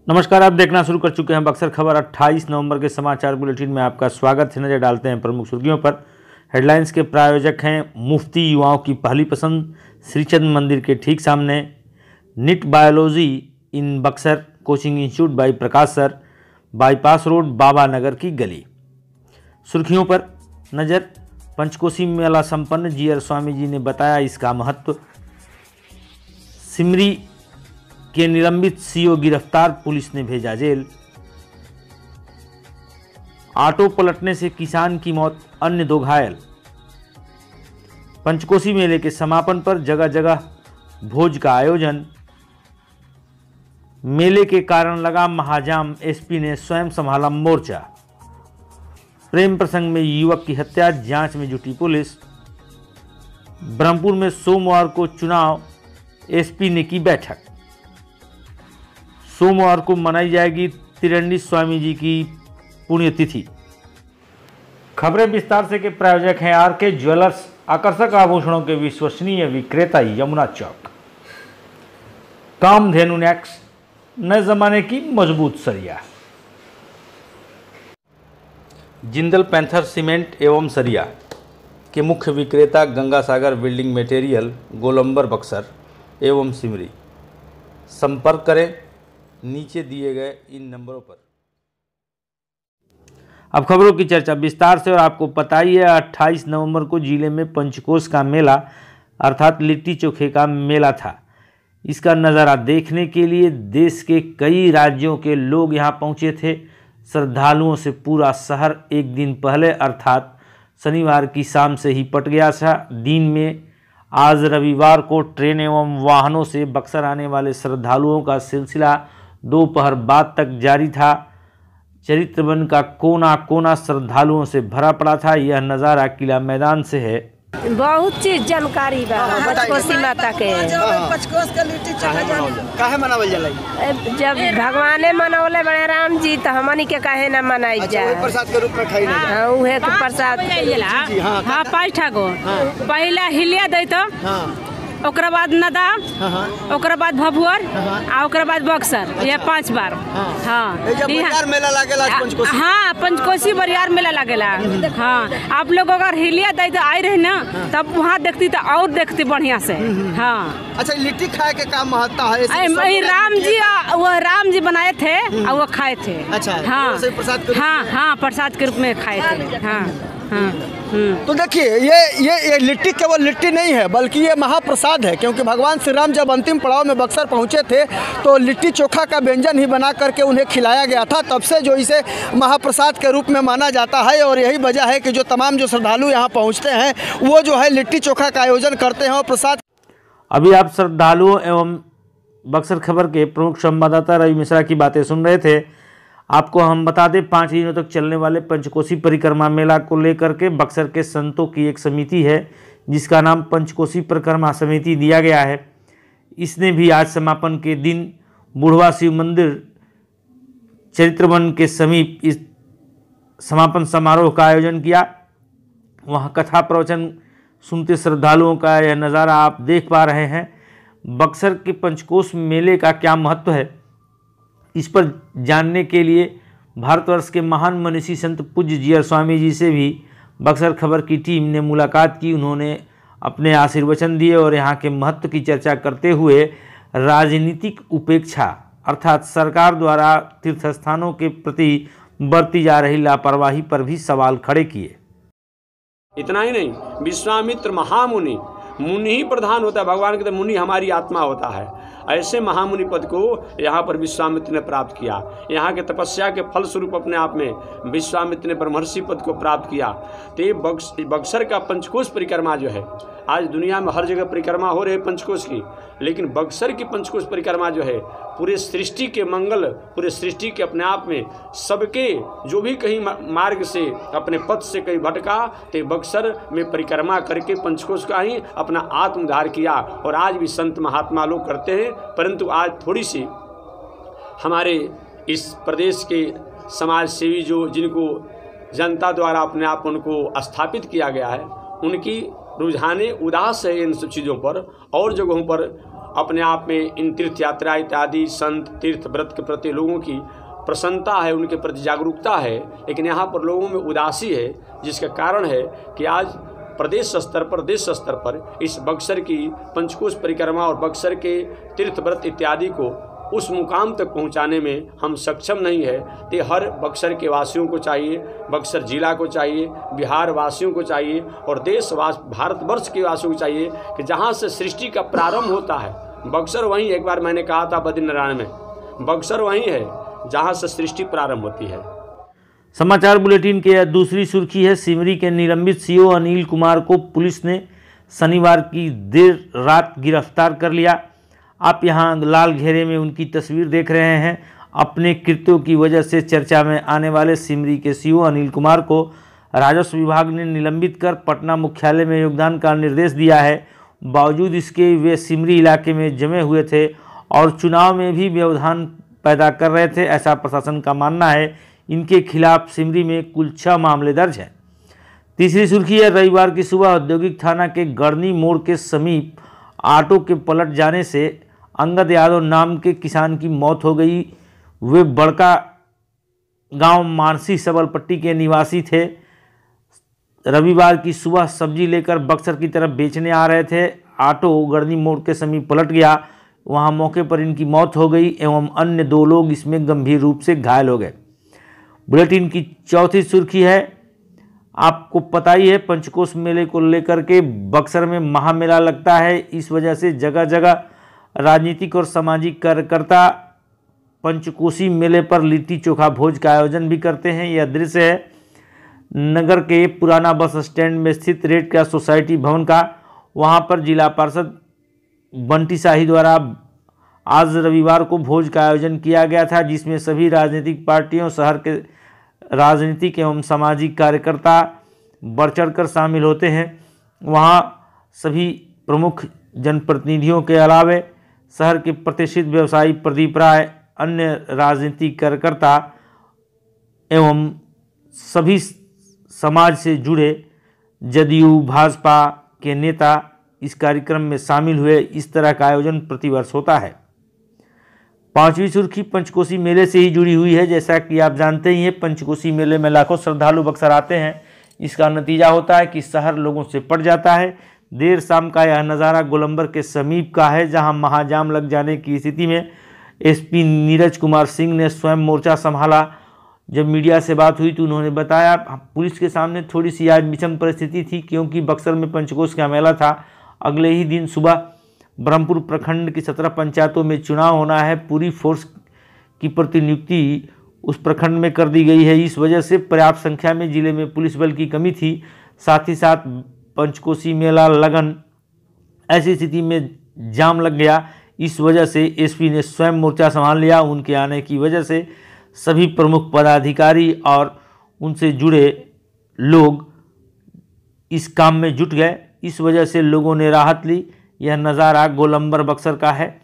नमस्कार, आप देखना शुरू कर चुके हैं बक्सर खबर। 28 नवंबर के समाचार बुलेटिन में आपका स्वागत है। नजर डालते हैं प्रमुख सुर्खियों पर। हेडलाइंस के प्रायोजक हैं मुफ्ती युवाओं की पहली पसंद, श्रीचंद मंदिर के ठीक सामने, NEET biology in Buxar coaching institute by Prakash sir, bypass road Baba Nagar की गली। सुर्खियों पर नज़र। पंचकोसी मेला संपन्न, जीआर स्वामी जी ने बताया इसका महत्व। सिमरी के निलंबित सीओ गिरफ्तार, पुलिस ने भेजा जेल। ऑटो पलटने से किसान की मौत, अन्य 2 घायल। पंचकोसी मेले के समापन पर जगह जगह भोज का आयोजन। मेले के कारण लगा महाजाम, एसपी ने स्वयं संभाला मोर्चा। प्रेम प्रसंग में युवक की हत्या, जांच में जुटी पुलिस। ब्रह्मपुर में सोमवार को चुनाव, एसपी ने की बैठक। सोमवार को मनाई जाएगी तिरंडी स्वामी जी की पुण्यतिथि। खबरें विस्तार से के प्रायोजक हैं आरके ज्वेलर्स, आकर्षक आभूषणों के विश्वसनीय विक्रेता, यमुना चौक। कामधेनु नेक्स, नए जमाने की मजबूत सरिया। जिंदल पैंथर सीमेंट एवं सरिया के मुख्य विक्रेता गंगा सागर बिल्डिंग मटेरियल, गोलंबर बक्सर एवं सिमरी। संपर्क करें नीचे दिए गए इन नंबरों पर। अब खबरों की चर्चा विस्तार से। और आपको पता ही है 28 नवंबर को जिले में पंचकोश का मेला अर्थात लिट्टी चोखे का मेला था। इसका नज़ारा देखने के लिए देश के कई राज्यों के लोग यहाँ पहुँचे थे। श्रद्धालुओं से पूरा शहर एक दिन पहले अर्थात शनिवार की शाम से ही पट गया था। दिन में आज रविवार को ट्रेन एवं वाहनों से बक्सर आने वाले श्रद्धालुओं का सिलसिला दोपहर बाद तक जारी था। चरित्रवन का कोना कोना श्रद्धालुओं से भरा पड़ा था। यह नज़ारा किला मैदान से है। बहुत चीज जानकारी बा पंचकोसी माता के। पंचकोश के लिट्टी चोखा काहे मनावल जाला? जब भगवाने मनौले बड़े राम जी तो हमनी के काहे ना मनाई जा। प्रसाद के रूप में खाई ना। हां उहे के प्रसाद। हां 5 गो। पहला हिलिया दे तो ओकरा बाद नदा, ओकरा बाद भभुअर आ ओकरा बाद बक्सर, ये 5 बार। हाँ जब बरियार मेला लागेला पंचकोसी। हाँ पंचकोसी बरियार मेला लागेला। हाँ आप लोग अगर हिलिया दे तो आई रहे ना तब वहाँ देखती तो और देखती बढ़िया से। हाँ अच्छा, लिट्टी खाए के का महत्ता है? वो राम जी बनाए थे और वो खाए थे। अच्छा हाँ प्रसाद। हाँ प्रसाद के रूप में खाए थे। हाँ हाँ। तो देखिए ये लिट्टी केवल लिट्टी नहीं है बल्कि ये महाप्रसाद है, क्योंकि भगवान श्री राम जब अंतिम पड़ाव में बक्सर पहुंचे थे तो लिट्टी चोखा का व्यंजन ही बना करके उन्हें खिलाया गया था। तब से जो इसे महाप्रसाद के रूप में माना जाता है और यही वजह है कि जो तमाम जो श्रद्धालु यहाँ पहुँचते हैं वो जो है लिट्टी चोखा का आयोजन करते हैं और प्रसाद। अभी आप श्रद्धालुओं एवं बक्सर खबर के प्रमुख संवाददाता रवि मिश्रा की बातें सुन रहे थे। आपको हम बता दें 5 दिनों तक चलने वाले पंचकोसी परिक्रमा मेला को लेकर के बक्सर के संतों की एक समिति है जिसका नाम पंचकोसी परिक्रमा समिति दिया गया है। इसने भी आज समापन के दिन बुढ़वा शिव मंदिर चरित्रवन के समीप इस समापन समारोह का आयोजन किया। वहाँ कथा प्रवचन सुनते श्रद्धालुओं का यह नज़ारा आप देख पा रहे हैं। बक्सर के पंचकोश मेले का क्या महत्व है, इस पर जानने के लिए भारतवर्ष के महान मनीषी संत पूज्य जीआर स्वामी जी से भी बक्सर खबर की टीम ने मुलाकात की। उन्होंने अपने आशीर्वचन दिए और यहाँ के महत्व की चर्चा करते हुए राजनीतिक उपेक्षा अर्थात सरकार द्वारा तीर्थस्थानों के प्रति बरती जा रही लापरवाही पर भी सवाल खड़े किए। इतना ही नहीं, विश्वामित्र महामुनि, मुनि ही प्रधान होता है। भगवान के तो मुनि हमारी आत्मा होता है। ऐसे महामुनि पद को यहाँ पर विश्वामित्र ने प्राप्त किया। यहाँ के तपस्या के फल स्वरूप अपने आप में विश्वामित्र ने ब्रह्मर्षि पद को प्राप्त किया। तो ये बक्सर का पंचकोश परिक्रमा जो है, आज दुनिया में हर जगह परिक्रमा हो रही है पंचकोश की, लेकिन बक्सर की पंचकोश परिक्रमा जो है पूरे सृष्टि के मंगल, पूरे सृष्टि के अपने आप में सबके जो भी कहीं मार्ग से अपने पथ से कहीं भटका तो बक्सर में परिक्रमा करके पंचकोश का ही अपना आत्मोद्धार किया। और आज भी संत महात्मा लोग करते हैं, परंतु आज थोड़ी सी हमारे इस प्रदेश के समाज सेवी जो जिनको जनता द्वारा अपने आप उनको स्थापित किया गया है, उनकी रुझाने उदास है इन सब चीज़ों पर। और जगहों पर अपने आप में इन तीर्थ यात्रा इत्यादि संत तीर्थ व्रत के प्रति लोगों की प्रसन्नता है, उनके प्रति जागरूकता है, लेकिन यहाँ पर लोगों में उदासी है, जिसका कारण है कि आज प्रदेश स्तर पर देश स्तर पर इस बक्सर की पंचकोश परिक्रमा और बक्सर के तीर्थ व्रत इत्यादि को उस मुकाम तक पहुंचाने में हम सक्षम नहीं है। तो हर बक्सर के वासियों को चाहिए, बक्सर जिला को चाहिए, बिहार वासियों को चाहिए और भारतवर्ष के वासियों को चाहिए कि जहां से सृष्टि का प्रारंभ होता है, बक्सर वहीं, एक बार मैंने कहा था बद्रीनारायण में, बक्सर वहीं है जहां से सृष्टि प्रारंभ होती है। समाचार बुलेटिन की दूसरी सुर्खी है, सिमरी के निलंबित सीओ अनिल कुमार को पुलिस ने शनिवार की देर रात गिरफ्तार कर लिया। आप यहां लाल घेरे में उनकी तस्वीर देख रहे हैं। अपने कृत्यों की वजह से चर्चा में आने वाले सिमरी के सीओ अनिल कुमार को राजस्व विभाग ने निलंबित कर पटना मुख्यालय में योगदान का निर्देश दिया है। बावजूद इसके वे सिमरी इलाके में जमे हुए थे और चुनाव में भी व्यवधान पैदा कर रहे थे, ऐसा प्रशासन का मानना है। इनके खिलाफ सिमरी में कुल 6 मामले दर्ज हैं। तीसरी सुर्खी है, रविवार की सुबह औद्योगिक थाना के गढ़नी मोड़ के समीप ऑटो के पलट जाने से अंगद यादव नाम के किसान की मौत हो गई। वे बड़का गांव मानसी सबलपट्टी के निवासी थे। रविवार की सुबह सब्जी लेकर बक्सर की तरफ बेचने आ रहे थे। ऑटो गढ़नी मोड़ के समीप पलट गया, वहां मौके पर इनकी मौत हो गई एवं अन्य 2 लोग इसमें गंभीर रूप से घायल हो गए। बुलेटिन की चौथी सुर्खी है, आपको पता ही है पंचकोश मेले को लेकर के बक्सर में महामेला लगता है। इस वजह से जगह जगह राजनीतिक और सामाजिक कार्यकर्ता पंचकोशी मेले पर लिट्टी चोखा भोज का आयोजन भी करते हैं। यह दृश्य है नगर के पुराना बस स्टैंड में स्थित रेड क्रॉस सोसाइटी भवन का। वहां पर जिला पार्षद बंटी शाही द्वारा आज रविवार को भोज का आयोजन किया गया था, जिसमें सभी राजनीतिक पार्टियों, शहर के राजनीतिक एवं सामाजिक कार्यकर्ता बढ़ चढ़कर शामिल होते हैं। वहां सभी प्रमुख जनप्रतिनिधियों के अलावे शहर के प्रतिष्ठित व्यवसायी प्रदीप राय, अन्य राजनीतिक कार्यकर्ता एवं सभी समाज से जुड़े जदयू भाजपा के नेता इस कार्यक्रम में शामिल हुए। इस तरह का आयोजन प्रतिवर्ष होता है। पांचवी सुर्खी पंचकोशी मेले से ही जुड़ी हुई है। जैसा कि आप जानते ही हैं, पंचकोशी मेले में लाखों श्रद्धालु बक्सर आते हैं। इसका नतीजा होता है कि शहर लोगों से पट जाता है। देर शाम का यह नज़ारा गोलंबर के समीप का है, जहां महाजाम लग जाने की स्थिति में एसपी नीरज कुमार सिंह ने स्वयं मोर्चा संभाला। जब मीडिया से बात हुई तो उन्होंने बताया, पुलिस के सामने थोड़ी सी आज विषम परिस्थिति थी, क्योंकि बक्सर में पंचकोश का मेला था। अगले ही दिन सुबह ब्रह्मपुर प्रखंड की 17 पंचायतों में चुनाव होना है। पूरी फोर्स की प्रतिनियुक्ति उस प्रखंड में कर दी गई है। इस वजह से पर्याप्त संख्या में जिले में पुलिस बल की कमी थी। साथ ही साथ पंचकोशी मेला लगन, ऐसी स्थिति में जाम लग गया। इस वजह से एसपी ने स्वयं मोर्चा संभाल लिया। उनके आने की वजह से सभी प्रमुख पदाधिकारी और उनसे जुड़े लोग इस काम में जुट गए। इस वजह से लोगों ने राहत ली। यह नज़ारा गोलंबर बक्सर का है।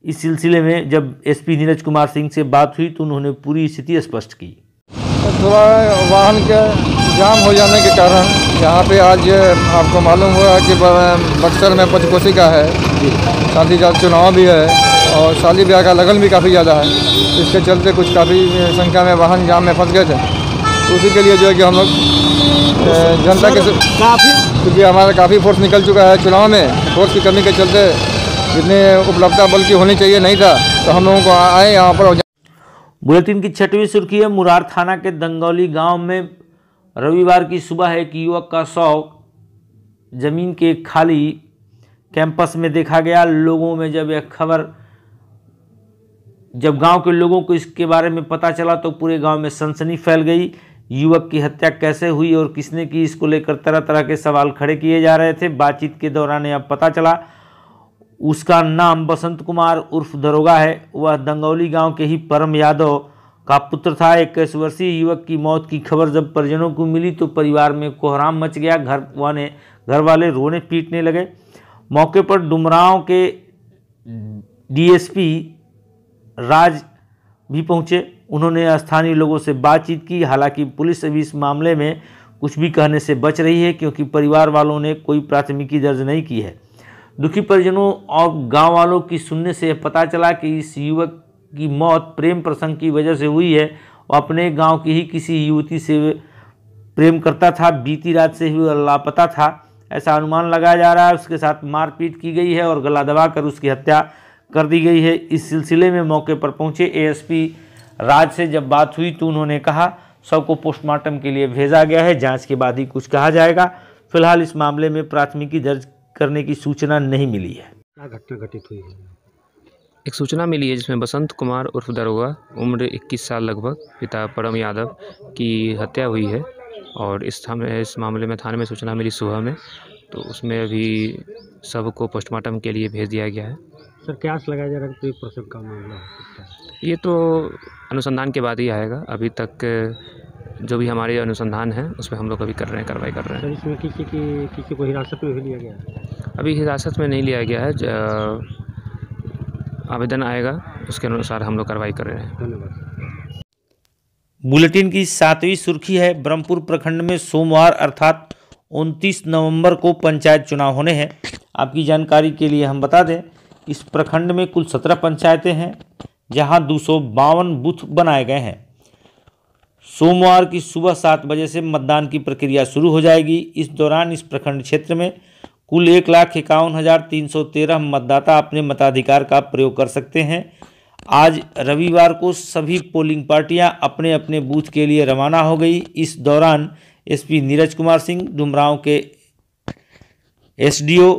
इस सिलसिले में जब एसपी नीरज कुमार सिंह से बात हुई तो उन्होंने पूरी स्थिति स्पष्ट की। थोड़ा वाहन के जाम हो जाने के कारण यहाँ पे आज आपको मालूम हुआ कि बक्सर में पंचकोशी का है, साथ ही साथ चुनाव भी है और शादी ब्याह का लगन भी काफ़ी ज़्यादा है। इसके चलते कुछ काफ़ी संख्या में वाहन जाम में फंस गए थे। तो उसी के लिए जो है कि हम लोग जनता के क्योंकि हमारा काफ़ी फोर्स निकल चुका है चुनाव में, फोर्स की कमी के चलते जितनी उपलब्धता बल की होनी चाहिए नहीं था, तो हम लोगों को आए यहाँ पर। बुलेटिन की 6वीं सुर्खी है, मुरार थाना के दंगौली गांव में रविवार की सुबह एक युवक का शव जमीन के खाली कैंपस में देखा गया। लोगों में जब गांव के लोगों को इसके बारे में पता चला तो पूरे गांव में सनसनी फैल गई। युवक की हत्या कैसे हुई और किसने की, इसको लेकर तरह तरह के सवाल खड़े किए जा रहे थे। बातचीत के दौरान अब पता चला उसका नाम बसंत कुमार उर्फ दरोगा है। वह दंगौली गांव के ही परम यादव का पुत्र था। 21 वर्षीय युवक की मौत की खबर जब परिजनों को मिली तो परिवार में कोहराम मच गया। घर वाले रोने पीटने लगे। मौके पर डुमरांव के डीएसपी राज भी पहुंचे। उन्होंने स्थानीय लोगों से बातचीत की। हालांकि पुलिस अभी इस मामले में कुछ भी कहने से बच रही है, क्योंकि परिवार वालों ने कोई प्राथमिकी दर्ज नहीं की है। दुखी परिजनों और गांव वालों की सुनने से पता चला कि इस युवक की मौत प्रेम प्रसंग की वजह से हुई है। वो अपने गांव की ही किसी युवती से प्रेम करता था, बीती रात से ही वो लापता था, ऐसा अनुमान लगाया जा रहा है। उसके साथ मारपीट की गई है और गला दबाकर उसकी हत्या कर दी गई है। इस सिलसिले में मौके पर पहुंचे एएसपी राज से जब बात हुई तो उन्होंने कहा शव को पोस्टमार्टम के लिए भेजा गया है, जांच के बाद ही कुछ कहा जाएगा। फिलहाल इस मामले में प्राथमिकी दर्ज करने की सूचना नहीं मिली है। क्या घटना घटित हुई है? एक सूचना मिली है जिसमें बसंत कुमार उर्फ दरोगा उम्र 21 साल लगभग, पिता परम यादव की हत्या हुई है। और इस मामले में थाने में सूचना मिली सुबह में, तो उसमें अभी शव को पोस्टमार्टम के लिए भेज दिया गया है। सर क्या लगाया जा रहा है, प्रसंग का मामला हो सकता है? ये तो अनुसंधान के बाद ही आएगा। अभी तक जो भी हमारे अनुसंधान है उस पर हम लोग अभी कर रहे हैं, कार्रवाई कर रहे हैं। सर इसमें किसी को हिरासत में भी लिया गया है? अभी हिरासत में नहीं लिया गया है, आवेदन आएगा उसके अनुसार हम लोग कार्रवाई कर रहे हैं। धन्यवाद। बुलेटिन की 7वीं सुर्खी है, ब्रह्मपुर प्रखंड में सोमवार अर्थात 29 नवंबर को पंचायत चुनाव होने हैं। आपकी जानकारी के लिए हम बता दें, इस प्रखंड में कुल 17 पंचायतें हैं जहां 252 बूथ बनाए गए हैं। सोमवार की सुबह 7 बजे से मतदान की प्रक्रिया शुरू हो जाएगी। इस दौरान इस प्रखंड क्षेत्र में कुल 1,51,313 मतदाता अपने मताधिकार का प्रयोग कर सकते हैं। आज रविवार को सभी पोलिंग पार्टियां अपने अपने बूथ के लिए रवाना हो गई। इस दौरान एसपी नीरज कुमार सिंह, डुमरांव के एसडीओ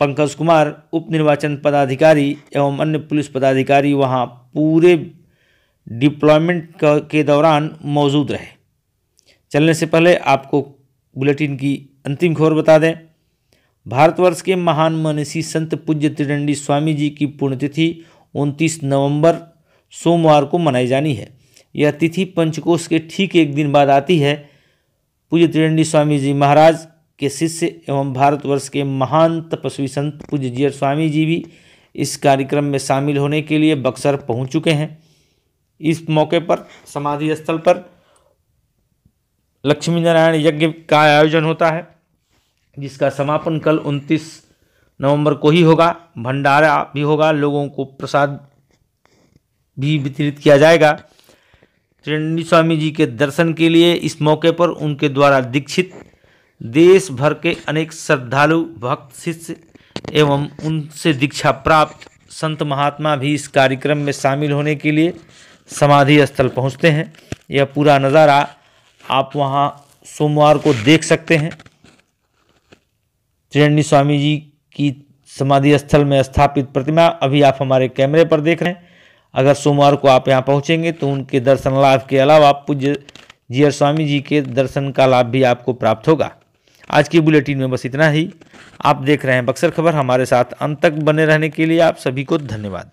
पंकज कुमार, उप निर्वाचन पदाधिकारी एवं अन्य पुलिस पदाधिकारी वहां पूरे डिप्लॉयमेंट के दौरान मौजूद रहे। चलने से पहले आपको बुलेटिन की अंतिम खबर बता दें। भारतवर्ष के महान मनीषी संत पूज्य त्रिदंडी स्वामी जी की पुण्यतिथि 29 नवंबर सोमवार को मनाई जानी है। यह तिथि पंचकोश के ठीक एक दिन बाद आती है। पूज्य त्रिदंडी स्वामी जी महाराज के शिष्य एवं भारतवर्ष के महान तपस्वी संत पूज्य जीयर स्वामी जी भी इस कार्यक्रम में शामिल होने के लिए बक्सर पहुंच चुके हैं। इस मौके पर समाधि स्थल पर लक्ष्मी नारायण यज्ञ का आयोजन होता है, जिसका समापन कल 29 नवंबर को ही होगा। भंडारा भी होगा, लोगों को प्रसाद भी वितरित किया जाएगा। त्रिदंडी स्वामी जी के दर्शन के लिए इस मौके पर उनके द्वारा दीक्षित देश भर के अनेक श्रद्धालु भक्त शिष्य एवं उनसे दीक्षा प्राप्त संत महात्मा भी इस कार्यक्रम में शामिल होने के लिए समाधि स्थल पहुंचते हैं। यह पूरा नज़ारा आप वहां सोमवार को देख सकते हैं। त्रिदंडी स्वामी जी की समाधि स्थल में स्थापित प्रतिमा अभी आप हमारे कैमरे पर देख रहे हैं। अगर सोमवार को आप यहां पहुंचेंगे तो उनके दर्शन लाभ के अलावा पूज्य जीयर स्वामी जी के दर्शन का लाभ भी आपको प्राप्त होगा। आज की बुलेटिन में बस इतना ही। आप देख रहे हैं बक्सर खबर। हमारे साथ अंत तक बने रहने के लिए आप सभी को धन्यवाद।